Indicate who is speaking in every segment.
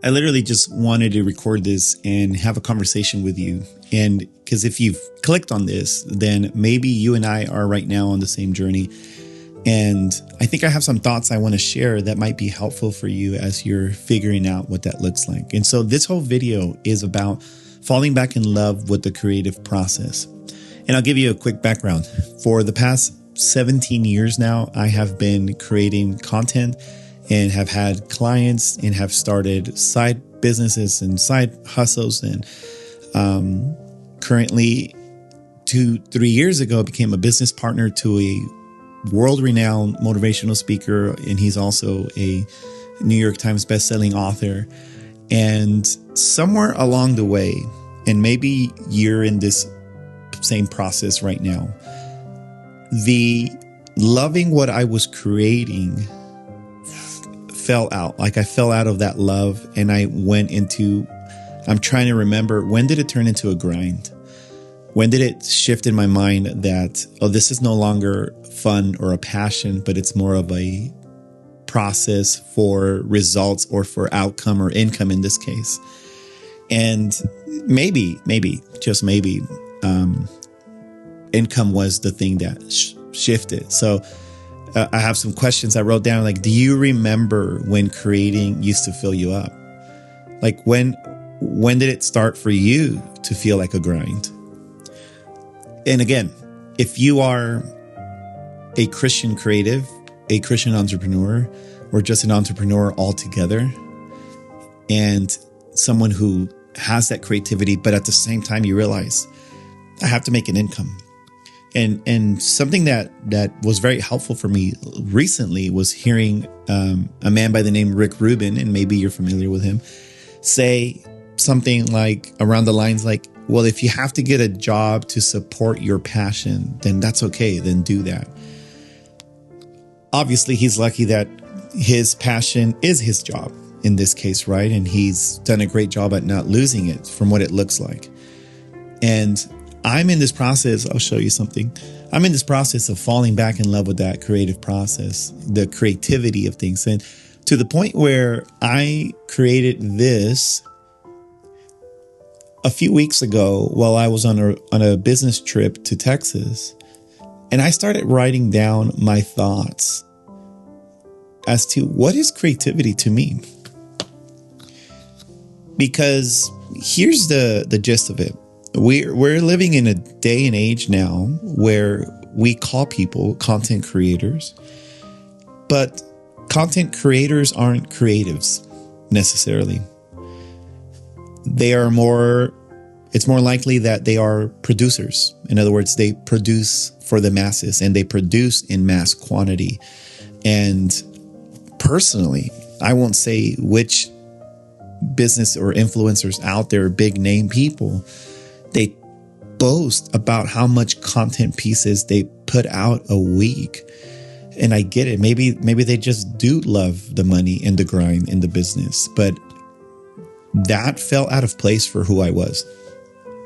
Speaker 1: I literally just wanted to record this and have a conversation with you. And because if you've clicked on this, then maybe you and I are right now on the same journey. And I think I have some thoughts I want to share that might be helpful for you as you're figuring out what that looks like. And so this whole video is about falling back in love with the creative process. And I'll give you a quick background. For the past 17 years now, I have been creating content and have had clients and have started side businesses and side hustles. And currently 2-3 years ago, became a business partner to a world-renowned motivational speaker. And he's also a New York Times bestselling author. And somewhere along the way, and maybe you're in this same process right now, the loving what I was creating fell out. Like I fell out of that love and I went into, I'm trying to remember, when did it turn into a grind? When did it shift in my mind that, oh, this is no longer fun or a passion, but it's more of a process for results or for outcome or income in this case. And maybe, just maybe, income was the thing that shifted. So I have some questions I wrote down. Like, do you remember when creating used to fill you up? Like when did it start for you to feel like a grind? And again, if you are a Christian creative, a Christian entrepreneur, or just an entrepreneur altogether, and someone who has that creativity, but at the same time you realize I have to make an income. And something that was very helpful for me recently was hearing a man by the name Rick Rubin, and maybe you're familiar with him, say something like around the lines like, well, if you have to get a job to support your passion, then that's okay, then do that. Obviously, he's lucky that his passion is his job in this case, right? And he's done a great job at not losing it from what it looks like. And I'm in this process. I'll show you something. I'm in this process of falling back in love with that creative process, the creativity of things. And to the point where I created this a few weeks ago while I was on a business trip to Texas. And I started writing down my thoughts as to what is creativity to me. Because here's the gist of it. We're living in a day and age now where we call people content creators, but content creators aren't creatives necessarily. It's more likely that they are producers. In other words, they produce for the masses and they produce in mass quantity. And personally, I won't say which business or influencers out there, big name people, they boast about how much content pieces they put out a week. And I get it. Maybe they just do love the money and the grind in the business, but that fell out of place for who I was.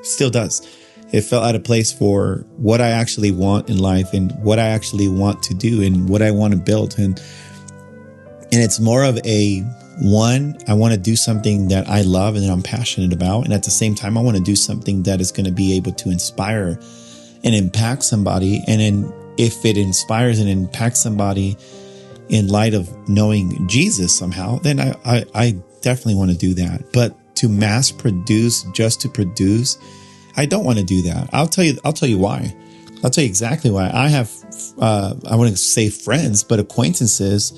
Speaker 1: Still does. It fell out of place for what I actually want in life and what I actually want to do and what I want to build. And it's more of I want to do something that I love and that I'm passionate about. And at the same time, I want to do something that is going to be able to inspire and impact somebody. And then if it inspires and impacts somebody in light of knowing Jesus somehow, then I definitely want to do that. But to mass produce just to produce, I don't want to do that. I'll tell you why. I'll tell you exactly why. I have, I wouldn't say friends, but acquaintances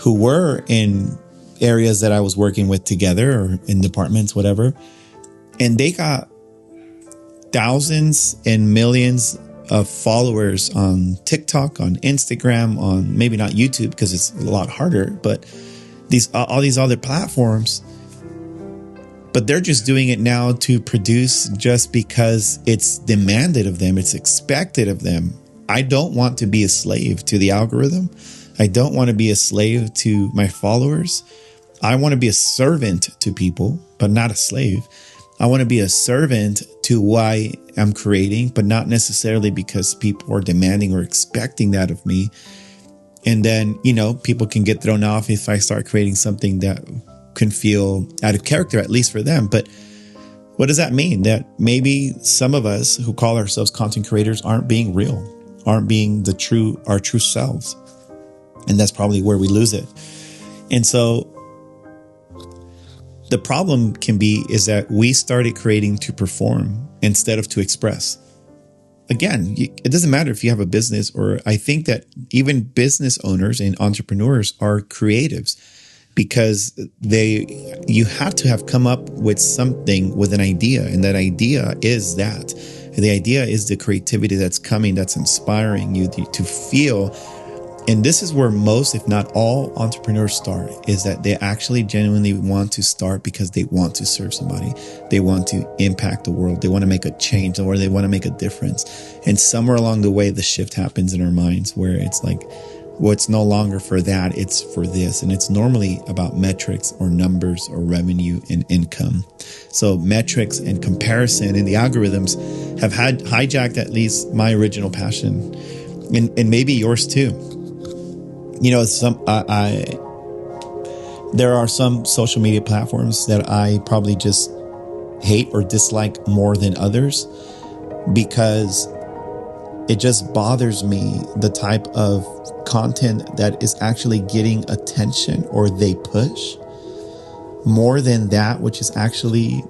Speaker 1: who were in areas that I was working with together or in departments, whatever. And they got thousands and millions of followers on TikTok, on Instagram, on maybe not YouTube because it's a lot harder, but all these other platforms. But they're just doing it now to produce just because it's demanded of them. It's expected of them. I don't want to be a slave to the algorithm. I don't want to be a slave to my followers. I want to be a servant to people, but not a slave. I want to be a servant to why I'm creating, but not necessarily because people are demanding or expecting that of me. And then, people can get thrown off if I start creating something that can feel out of character, at least for them. But what does that mean? That maybe some of us who call ourselves content creators aren't being real, aren't being our true selves. And that's probably where we lose it. And so the problem is that we started creating to perform instead of to express. Again, it doesn't matter if you have a business, or I think that even business owners and entrepreneurs are creatives, because you have to have come up with something, with an idea. And that idea is that. The idea is the creativity that's coming, that's inspiring you to feel. And this is where most, if not all, entrepreneurs start, is that they actually genuinely want to start because they want to serve somebody. They want to impact the world. They want to make a change, or they want to make a difference. And somewhere along the way, the shift happens in our minds where it's like, well, it's no longer for that, it's for this. And it's normally about metrics or numbers or revenue and income. So metrics and comparison and the algorithms have hijacked at least my original passion, and maybe yours too. You know, there are some social media platforms that I probably just hate or dislike more than others, because it just bothers me the type of content that is actually getting attention, or they push, more than that which is actually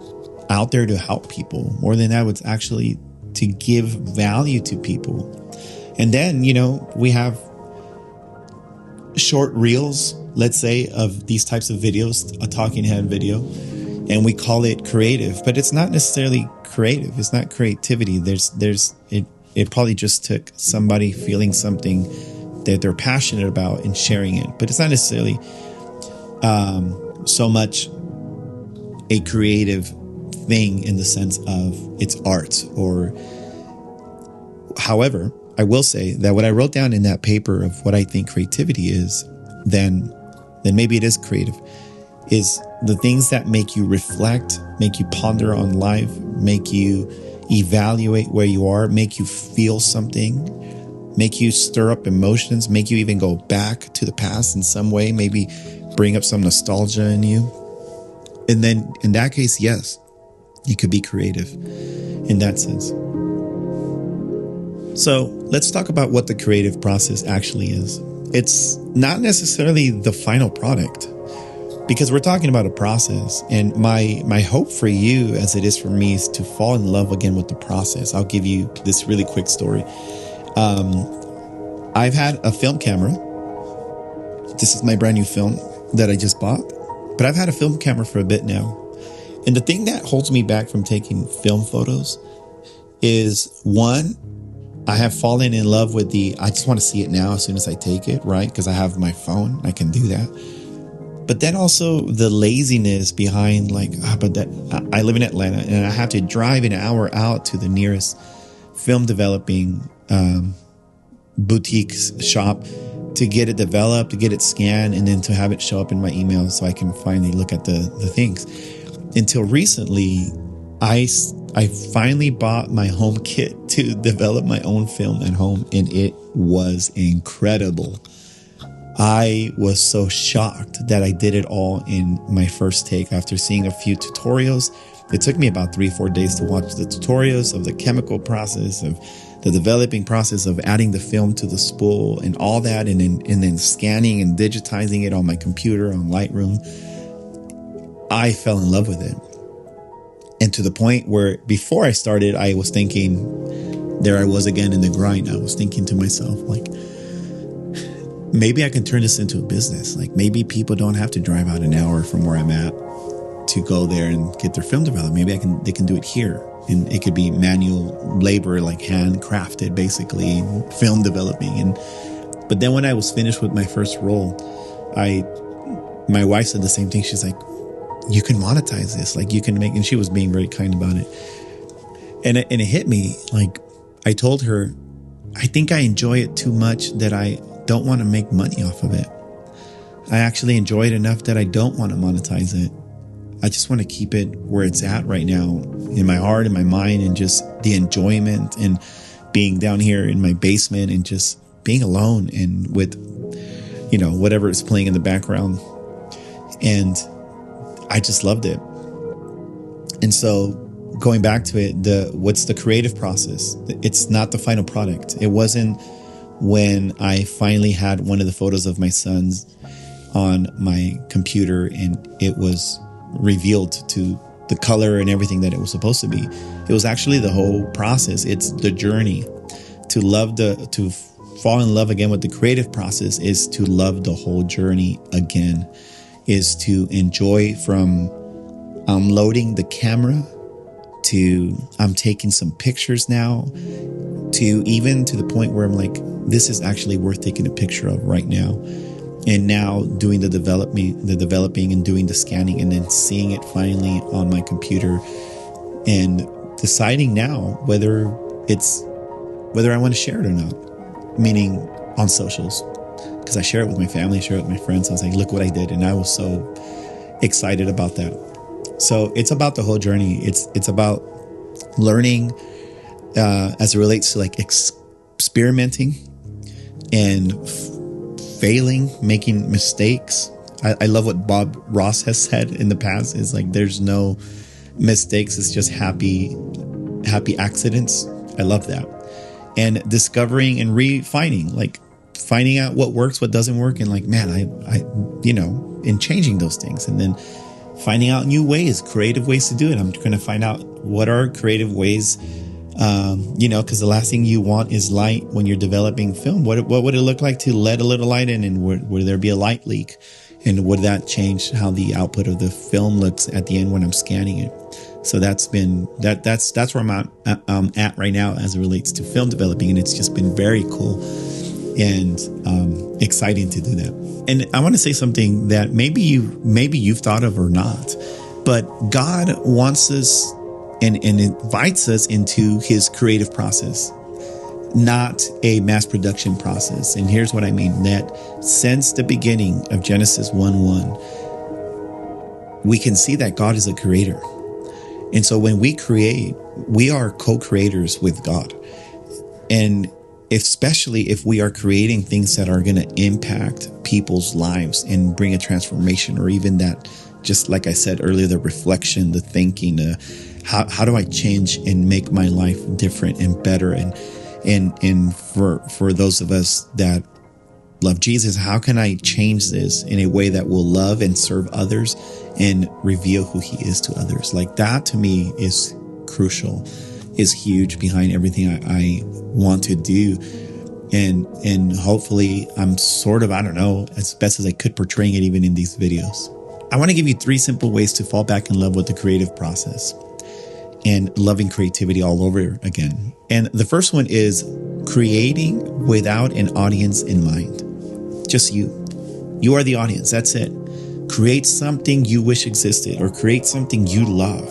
Speaker 1: out there to help people, more than that what's actually to give value to people. And then, you know, we have short reels, let's say, of these types of videos, a talking head video, and we call it creative, but it's not necessarily creative. It's not creativity. It probably just took somebody feeling something that they're passionate about and sharing it, but it's not necessarily so much a creative thing in the sense of it's art. Or, however, I will say that what I wrote down in that paper of what I think creativity is, then maybe it is creative, is the things that make you reflect, make you ponder on life, make you evaluate where you are, make you feel something, make you stir up emotions, make you even go back to the past in some way, maybe bring up some nostalgia in you. And then in that case, yes, you could be creative in that sense. So let's talk about what the creative process actually is. It's not necessarily the final product, because we're talking about a process. And my hope for you, as it is for me, is to fall in love again with the process. I'll give you this really quick story. I've had a film camera. This is my brand new film that I just bought, but I've had a film camera for a bit now. And the thing that holds me back from taking film photos is, one, I have fallen in love with I just want to see it now as soon as I take it, right? Because I have my phone, I can do that. But then also the laziness behind, like, I live in Atlanta and I have to drive an hour out to the nearest film developing boutique shop to get it developed, to get it scanned, and then to have it show up in my email so I can finally look at the things. Until recently, I finally bought my home kit to develop my own film at home, and it was incredible. I was so shocked that I did it all in my first take after seeing a few tutorials. It took me about 3-4 days to watch the tutorials of the chemical process, of the developing process of adding the film to the spool and all that, and then scanning and digitizing it on my computer on Lightroom. I fell in love with it. And to the point where before I started, I was thinking, there I was again in the grind. I was thinking to myself, like, maybe I can turn this into a business. Like, maybe people don't have to drive out an hour from where I'm at to go there and get their film developed. Maybe they can do it here. And it could be manual labor, like handcrafted, basically, film developing. But then when I was finished with my first roll, my wife said the same thing. She's like, you can monetize this. Like, you can make, and she was being very kind about it. And it hit me. Like, I told her, I think I enjoy it too much that I don't want to make money off of it. I actually enjoy it enough that I don't want to monetize it. I just want to keep it where it's at right now, in my heart, in my mind, and just the enjoyment and being down here in my basement and just being alone and with, whatever is playing in the background. And I just loved it. And so going back to it, what's the creative process? It's not the final product. It wasn't when I finally had one of the photos of my sons on my computer and it was revealed to the color and everything that it was supposed to be. It was actually the whole process. It's the journey to fall in love again with the creative process, is to love the whole journey again, is to enjoy from loading the camera to I'm taking some pictures now, to even to the point where I'm like, this is actually worth taking a picture of right now. And now doing the developing and doing the scanning and then seeing it finally on my computer and deciding now whether I want to share it or not, meaning on socials, because I share it with my family, share it with my friends. I was like, look what I did. And I was so excited about that. So it's about the whole journey. It's about learning as it relates to like experimenting and failing, making mistakes. I love what Bob Ross has said in the past, is like, there's no mistakes. It's just happy accidents. I love that. And discovering and refining, like finding out what works, what doesn't work. And like, man, I and changing those things, and then finding out new ways, creative ways to do it. I'm going to find out what are creative ways, because the last thing you want is light when you're developing film. What would it look like to let a little light in, and would there be a light leak? And would that change how the output of the film looks at the end when I'm scanning it? So that's where I'm at right now as it relates to film developing. And it's just been very cool and exciting to do that. And I want to say something that maybe you've thought of or not, but God wants us and invites us into his creative process, not a mass production process. And here's what I mean, that since the beginning of Genesis 1:1, we can see that God is a creator. And so when we create, we are co-creators with God. And especially if we are creating things that are going to impact people's lives and bring a transformation, or even that, just like I said earlier, the reflection, the thinking, how do I change and make my life different and better? And for those of us that love Jesus, how can I change this in a way that will love and serve others and reveal who he is to others? Like, that to me is crucial, is huge behind everything I want to do. And hopefully I'm sort of, I don't know, as best as I could, portraying it even in these videos. I want to give you 3 simple ways to fall back in love with the creative process and loving creativity all over again. And the first one is creating without an audience in mind. Just you. You are the audience. That's it. Create something you wish existed, or create something you love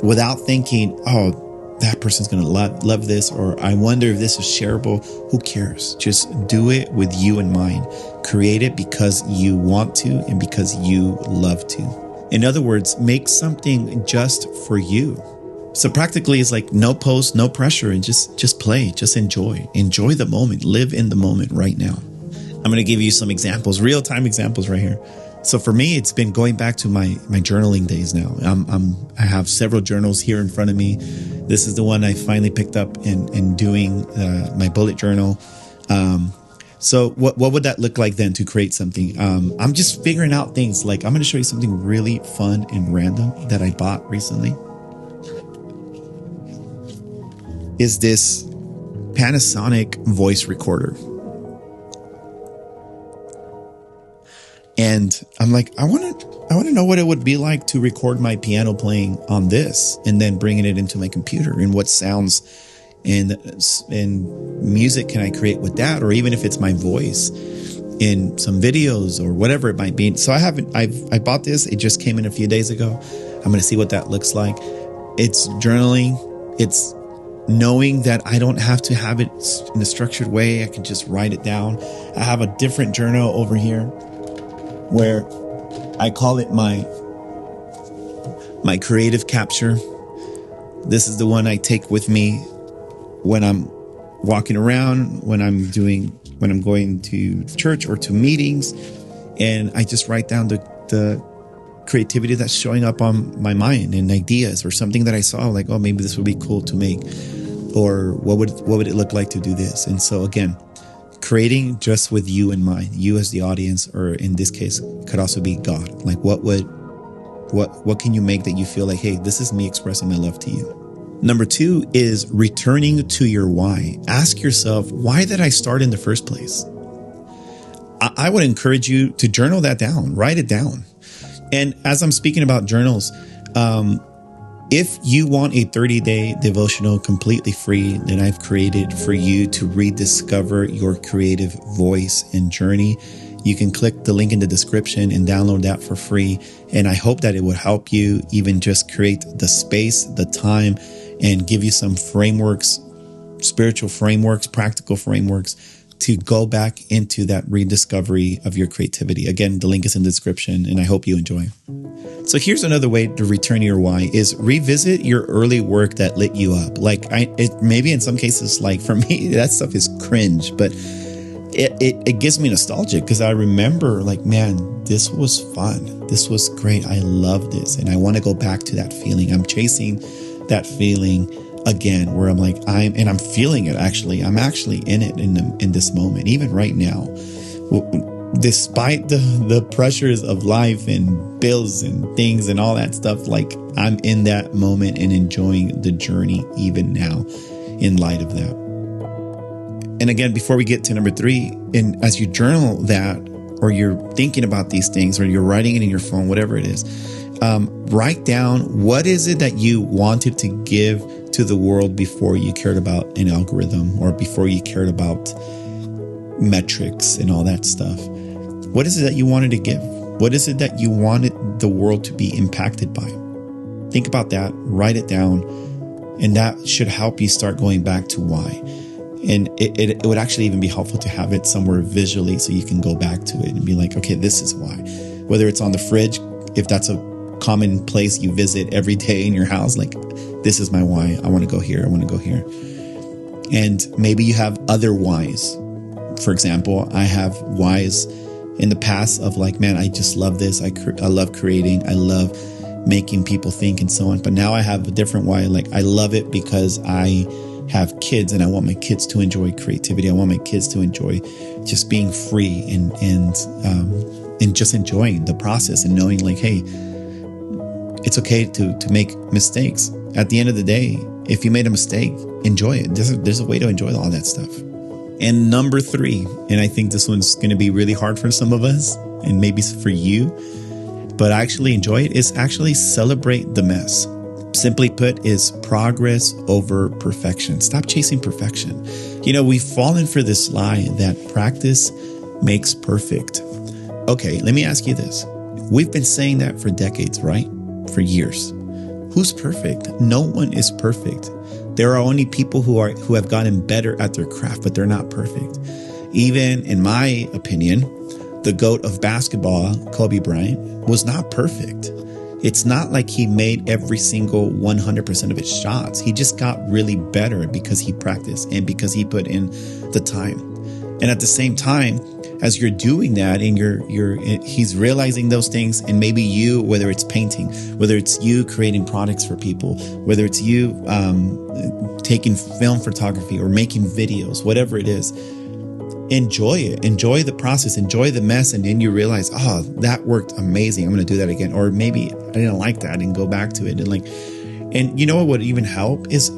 Speaker 1: without thinking, oh, that person's going to love this, or I wonder if this is shareable. Who cares? Just do it with you in mind. Create it because you want to and because you love to. In other words, make something just for you. So practically it's like no post, no pressure, and just play, just enjoy the moment, live in the moment right now. I'm going to give you some examples, real-time examples right here. So for me, it's been going back to my journaling days now. I have several journals here in front of me. This is the one I finally picked up and doing my bullet journal. So what would that look like then to create something? I'm just figuring out things. Like, I'm going to show you something really fun and random that I bought recently. Is this Panasonic voice recorder. And I'm like, I want to know what it would be like to record my piano playing on this and then bringing it into my computer, and what sounds and music can I create with that, or even if it's my voice in some videos or whatever it might be. So I bought this. It just came in a few days ago. I'm going to see what that looks like. It's journaling. It's knowing that I don't have to have it in a structured way. I can just write it down. I have a different journal over here where I call it my creative capture. This is the one I take with me when I'm walking around, when I'm going to church or to meetings, and I just write down the creativity that's showing up on my mind and ideas, or something that I saw like, oh, maybe this would be cool to make, or what would it look like to do this? And so again, creating just with you in mind, you as the audience, or in this case, could also be God. Like what can you make that you feel like, hey, this is me expressing my love to you? Number 2 is returning to your why. Ask yourself, why did I start in the first place? I would encourage you to journal that down, write it down. And as I'm speaking about journals, if you want a 30-day devotional completely free that I've created for you to rediscover your creative voice and journey, you can click the link in the description and download that for free. And I hope that it would help you even just create the space, the time, and give you some frameworks, spiritual frameworks, practical frameworks to go back into that rediscovery of your creativity. Again, the link is in the description, and I hope you enjoy. So here's another way to return to your why is revisit your early work that lit you up. Like maybe in some cases, like for me, that stuff is cringe, but it gives me nostalgic because I remember like, man, this was fun. This was great. I love this. And I want to go back to that feeling. I'm chasing that feeling again, where I'm like, I'm feeling it actually. I'm actually in it in this moment, even right now, despite the pressures of life and bills and things and all that stuff. Like I'm in that moment and enjoying the journey even now in light of that. And again, before we get to number 3, and as you journal that, or you're thinking about these things, or you're writing it in your phone, whatever it is, write down what is it that you wanted to give to the world before you cared about an algorithm, or before you cared about metrics and all that stuff. What is it that you wanted to give? What is it that you wanted the world to be impacted by? Think about that, write it down, and that should help you start going back to why. And it would actually even be helpful to have it somewhere visually so you can go back to it and be like, okay, this is why. Whether it's on the fridge, if that's a common place you visit every day in your house, like, this is my why. I want to go here. I want to go here. And maybe you have other whys. For example, I have whys in the past of like, man, I just love this. I love creating. I love making people think and so on. But now I have a different why. Like, I love it because I have kids and I want my kids to enjoy creativity. I want my kids to enjoy just being free and just enjoying the process and knowing like, hey, it's okay to make mistakes. At the end of the day, if you made a mistake, enjoy it. There's a way to enjoy all that stuff. And number 3, and I think this one's going to be really hard for some of us and maybe for you, but I actually enjoy it, is actually celebrate the mess. Simply put, is progress over perfection. Stop chasing perfection. You know, we've fallen for this lie that practice makes perfect. Okay, let me ask you this. We've been saying that for decades, right? For years. Who's perfect? No one is perfect. There are only people who have gotten better at their craft, but they're not perfect. Even in my opinion, the GOAT of basketball, Kobe Bryant, was not perfect. It's not like he made every single 100% of his shots. He just got really better because he practiced and because he put in the time. And at the same time, as you're doing that and he's realizing those things, and maybe you, whether it's painting, whether it's you creating products for people, whether it's you taking film photography or making videos, whatever it is, enjoy it. Enjoy the process. Enjoy the mess. And then you realize, oh, that worked amazing. I'm going to do that again. Or maybe I didn't like that and go back to it. And you know what would even help is,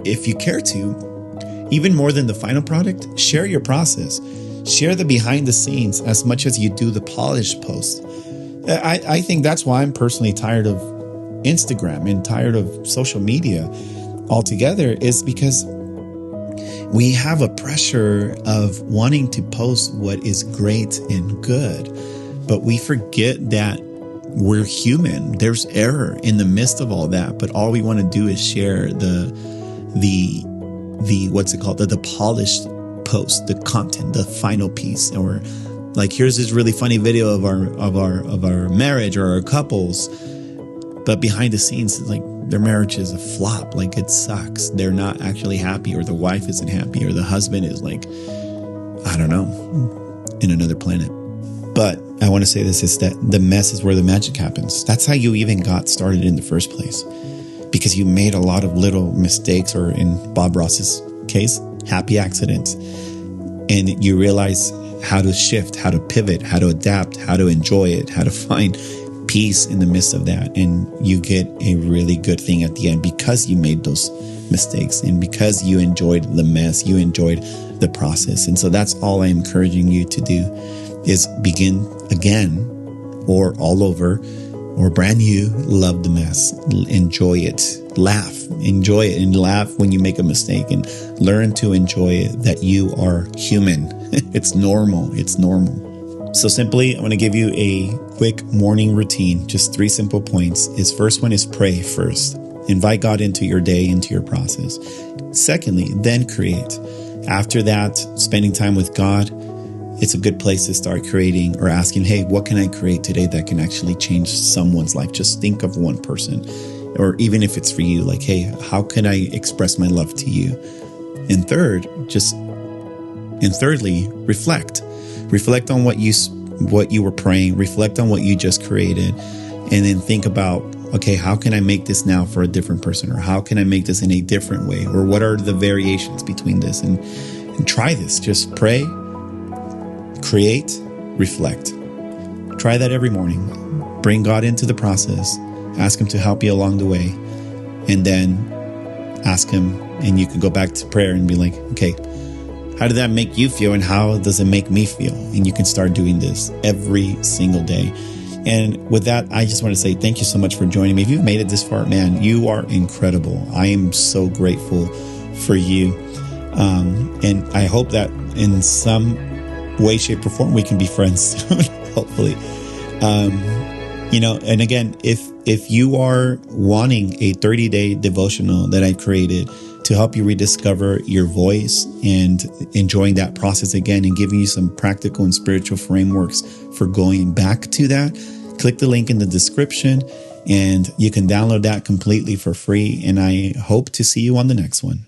Speaker 1: if you care to, even more than the final product, share your process. Share the behind the scenes as much as you do the polished post. I think that's why I'm personally tired of Instagram and tired of social media altogether, is because we have a pressure of wanting to post what is great and good, but we forget that we're human. There's error in the midst of all that, but all we want to do is share the what's it called? The polished post, the content, the final piece, or like, here's this really funny video of our marriage or our couples, but behind the scenes, like, their marriage is a flop. Like, it sucks. They're not actually happy, or the wife isn't happy, or the husband is like, I don't know, in another planet. But I want to say this is that the mess is where the magic happens. That's how you even got started in the first place, because you made a lot of little mistakes, or in Bob Ross's case, happy accidents. And you realize how to shift, how to pivot, how to adapt, how to enjoy it, how to find peace in the midst of that. And you get a really good thing at the end because you made those mistakes and because you enjoyed the mess, you enjoyed the process. And so that's all I'm encouraging you to do, is begin again or all over or brand new. Love the mess, enjoy it, laugh, enjoy it, and laugh when you make a mistake, and learn to enjoy it, that you are human. It's normal. It's normal. So simply, I want to give you a quick morning routine, just 3 simple points. First one is pray first. Invite God into your day, into your process. Secondly, then create. After that, spending time with God, it's a good place to start creating, or asking, hey, what can I create today that can actually change someone's life? Just think of one person, or even if it's for you, like, hey, how can I express my love to you? And thirdly, reflect. Reflect on what you were praying, reflect on what you just created, and then think about, okay, how can I make this now for a different person? Or how can I make this in a different way? Or what are the variations between this? And try this. Just pray, create, reflect. Try that every morning. Bring God into the process. Ask Him to help you along the way. And then ask Him, and you can go back to prayer and be like, okay, how did that make you feel? And how does it make me feel? And you can start doing this every single day. And with that, I just want to say thank you so much for joining me. If you've made it this far, man, you are incredible. I am so grateful for you. And I hope that in some way, shape, or form, we can be friends soon, hopefully. And again, if you are wanting a 30-day devotional that I created to help you rediscover your voice and enjoying that process again, and giving you some practical and spiritual frameworks for going back to that, click the link in the description and you can download that completely for free. And I hope to see you on the next one.